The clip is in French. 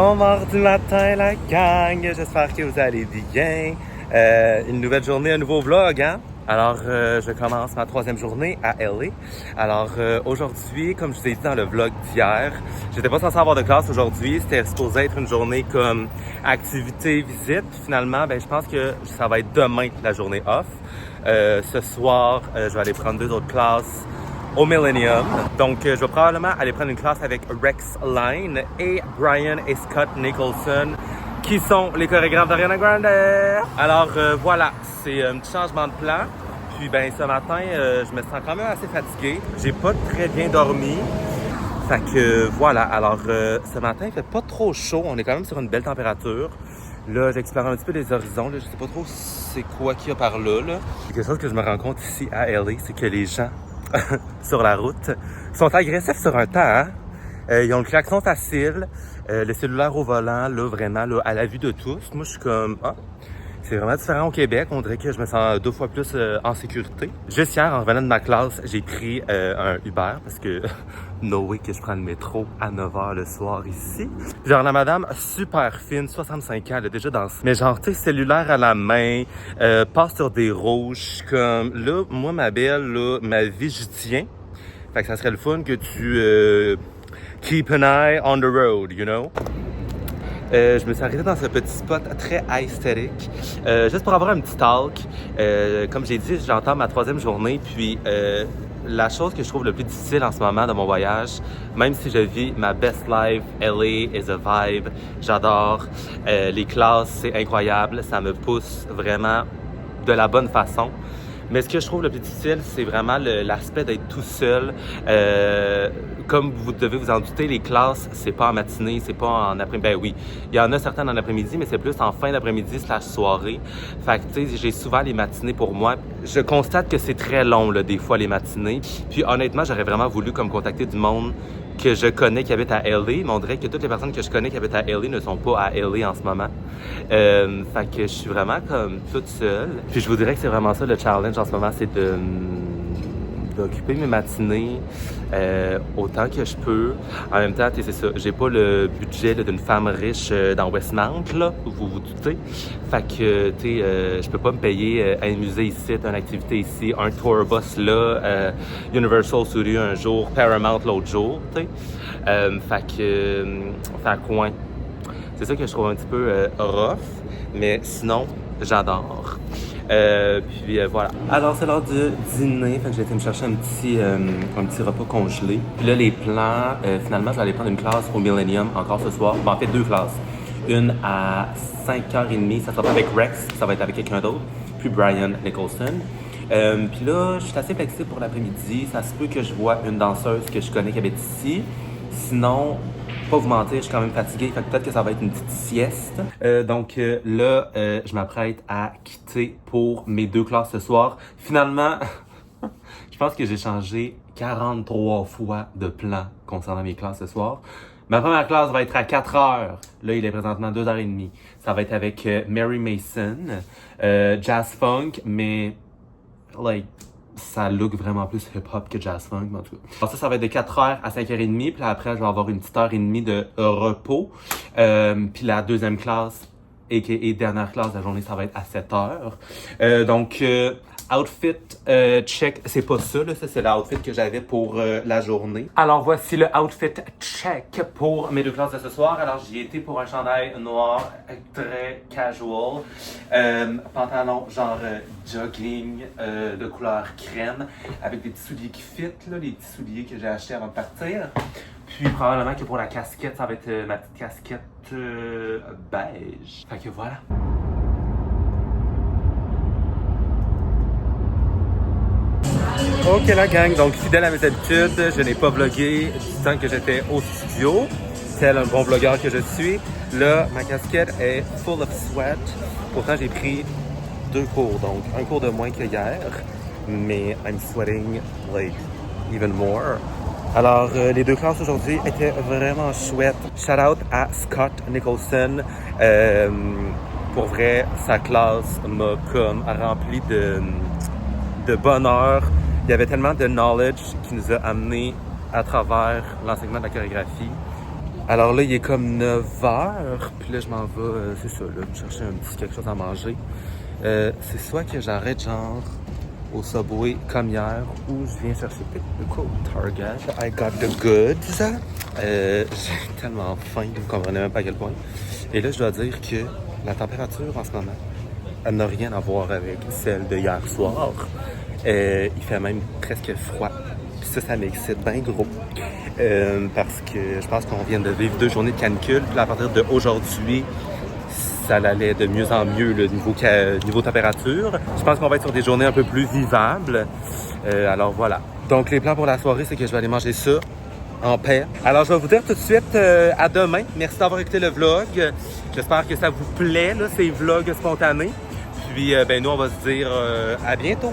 Bon mardi matin la gang, j'espère que vous allez bien. Une nouvelle journée, un nouveau vlog, hein? Alors, je commence ma 3e journée à LA. Alors, aujourd'hui, comme je vous ai dit dans le vlog d'hier, j'étais pas censé avoir de classe aujourd'hui. C'était supposé être une journée comme activité, visite. Finalement, je pense que ça va être demain la journée off. Ce soir, je vais aller prendre 2 autres classes au Millennium. Donc, je vais probablement aller prendre une classe avec Rex Line et Brian et Scott Nicholson, qui sont les chorégraphes d'Ariana Grande. Alors, voilà, c'est un petit changement de plan. Puis, ce matin, je me sens quand même assez fatigué. J'ai pas très bien dormi. Fait que, voilà. Alors, ce matin, il fait pas trop chaud. On est quand même sur une belle température. Là, j'explore un petit peu les horizons. Là. Je sais pas trop c'est quoi qu'il y a par là. Quelque chose que je me rends compte ici à LA, c'est que les gens sur la route sont agressifs sur un temps, hein? Ils ont le klaxon facile, le cellulaire au volant, là, vraiment, là, à la vue de tous. Moi, je suis comme, c'est vraiment différent au Québec. On dirait que je me sens 2 fois plus en sécurité. Juste hier, en revenant de ma classe, j'ai pris un Uber parce que no way que je prends le métro à 9h le soir ici. Genre, la madame, super fine, 65 ans, elle a déjà dansé. Mais genre, tu sais, cellulaire à la main, passe sur des rouges, comme, là, moi, ma belle, là, ma vie, j'y tiens. Fait que ça serait le fun que tu keep an eye on the road, you know? Je me suis arrêté dans ce petit spot très aesthetique, juste pour avoir un petit talk. Comme j'ai dit, j'entends ma 3e journée, puis la chose que je trouve le plus difficile en ce moment dans mon voyage, même si je vis ma best life, LA is a vibe, j'adore, les classes, c'est incroyable, ça me pousse vraiment de la bonne façon. Mais ce que je trouve le plus difficile, c'est vraiment l'aspect d'être tout seul. Comme vous devez vous en douter, les classes, c'est pas en matinée, c'est pas en après-midi. Oui, il y en a certaines en après-midi, mais c'est plus en fin d'après-midi / soirée. Fait que, tu sais, j'ai souvent les matinées pour moi. Je constate que c'est très long, là, des fois, les matinées. Puis honnêtement, j'aurais vraiment voulu comme contacter du monde que je connais qui habite à LA, mais on dirait que toutes les personnes que je connais qui habitent à LA ne sont pas à LA en ce moment. Fait que je suis vraiment comme toute seule. Puis je vous dirais que c'est vraiment ça le challenge en ce moment, c'est d'occuper mes matinées autant que je peux. En même temps, c'est ça, j'ai pas le budget d'une femme riche dans Westmount, là, vous vous doutez. Fait que, tu sais, je peux pas me payer un musée ici, une activité ici, un tour bus là, Universal Studios un jour, Paramount l'autre jour, tu sais. Fait que coin. C'est ça que je trouve un petit peu rough, mais sinon, j'adore. Puis voilà. Alors, c'est l'heure du dîner. Fait que j'ai été me chercher un petit repas congelé. Puis là, les plans, finalement, je vais aller prendre une classe au Millennium encore ce soir. En fait, 2 classes. Une à 5h30, ça sera pas avec Rex, ça va être avec quelqu'un d'autre. Puis Brian Nicholson. Puis là, je suis assez flexible pour l'après-midi. Ça se peut que je vois une danseuse que je connais qui habite ici. Sinon, pas vous mentir, je suis quand même fatigué, fait que peut-être que ça va être une petite sieste. Donc là, je m'apprête à quitter pour mes 2 classes ce soir. Finalement, je pense que j'ai changé 43 fois de plan concernant mes classes ce soir. Ma première classe va être à 4h. Là, il est présentement 2h30. Ça va être avec Mary Mason, jazz funk, mais ça look vraiment plus hip-hop que jazz funk, en tout cas. Alors ça va être de 4h à 5h30, puis après, je vais avoir une petite heure et demie de repos. Puis la 2e classe, a.k.a. dernière classe de la journée, ça va être à 7h. Donc, outfit check, c'est pas ça, là, ça c'est l'outfit que j'avais pour la journée. Alors voici le outfit check pour mes 2 classes de ce soir. Alors j'y ai été pour un chandail noir très casual, pantalon genre jogging de couleur crème avec des petits souliers qui fit, là, les petits souliers que j'ai achetés avant de partir. Puis probablement que pour la casquette, ça va être ma petite casquette beige. Fait que voilà. Ok la gang, donc fidèle à mes habitudes, je n'ai pas vlogué du temps que j'étais au studio, tel un bon vlogueur que je suis. Là, ma casquette est full of sweat. Pourtant, j'ai pris 2 cours, donc un cours de moins que hier, mais I'm sweating like even more. Alors, les 2 classes aujourd'hui étaient vraiment chouettes. Shout out à Scott Nicholson. Pour vrai, sa classe m'a comme rempli de bonheur. Il y avait tellement de knowledge qui nous a amenés à travers l'enseignement de la chorégraphie. Alors là, il est comme 9h, puis là, je m'en vais, c'est ça, là, me chercher un petit quelque chose à manger. C'est soit que j'arrête, genre, au Subway, comme hier, ou je viens chercher quoi au Target. I got the goods. J'ai tellement faim, vous comprenez même pas à quel point. Et là, je dois dire que la température, en ce moment, elle n'a rien à voir avec celle de hier soir. Il fait même presque froid. Puis ça m'excite bien gros. Parce que je pense qu'on vient de vivre 2 journées de canicule. Puis là, à partir d'aujourd'hui, ça allait de mieux en mieux le niveau température. Je pense qu'on va être sur des journées un peu plus vivables. Alors voilà. Donc les plans pour la soirée, c'est que je vais aller manger ça en paix. Alors je vais vous dire tout de suite à demain. Merci d'avoir écouté le vlog. J'espère que ça vous plaît, là, ces vlogs spontanés. Puis nous, on va se dire à bientôt.